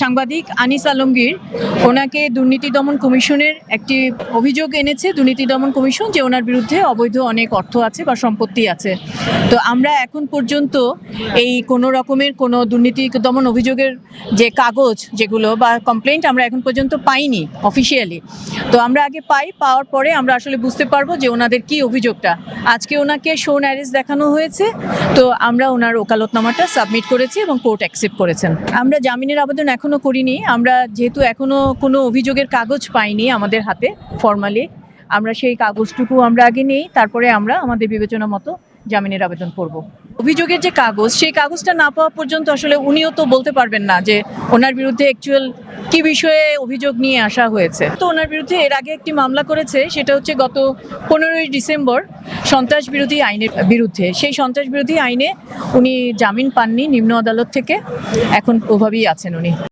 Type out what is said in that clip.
সাংবাদিক আনিস আলমগীর ওনাকে দুর্নীতি দমন কমিশনের একটি অভিযোগ এনেছে দুর্নীতি দমন কমিশন যে ওনার বিরুদ্ধে অবৈধ অনেক অর্থ আছে বা সম্পত্তি আছে। তো আমরা এখন পর্যন্ত এই কোনো রকমের কোনো দুর্নীতি দমন অভিযোগের যে কাগজ যেগুলো বা কমপ্লেন্ট আমরা এখন পর্যন্ত পাইনি অফিসিয়ালি। তো আমরা আগে পাওয়ার পরে আমরা আসলে বুঝতে পারবো যে ওনাদের কি অভিযোগটা। আজকে ওনাকে শোন অ্যারেস্ট দেখানো হয়েছে, তো আমরা ওনার ওকালতনামাটা সাবমিট করেছি এবং কোর্ট অ্যাকসেপ্ট করেছেন। আমরা জামিনের আবেদন এখনো করিনি, আমরা যেহেতু এখনো কোনো অভিযোগের কাগজ পাইনি আমাদের হাতে ফর্মালি, আমরা সেই কাগজটুকু আমরা আগে নেই, তারপরে আমরা আমাদের বিবেচনা মতো জামিনের আবেদন করব। অভিযোগের যে কাগজ, সেই কাগজটা না পাওয়া পর্যন্ত আসলে উনিও তো বলতে পারবেন না যে ওনার বিরুদ্ধে অ্যাকচুয়াল কি বিষয়ে অভিযোগ নিয়ে আসা হয়েছে। তো ওনার বিরুদ্ধে এর আগে একটি মামলা করেছে, সেটা হচ্ছে গত 15ই ডিসেম্বর সন্ত্রাস বিরোধী আইনের বিরুদ্ধে। সেই সন্ত্রাস বিরোধী আইনে উনি জামিন পাননি নিম্ন আদালত থেকে, এখন ওভাবেই আছেন উনি।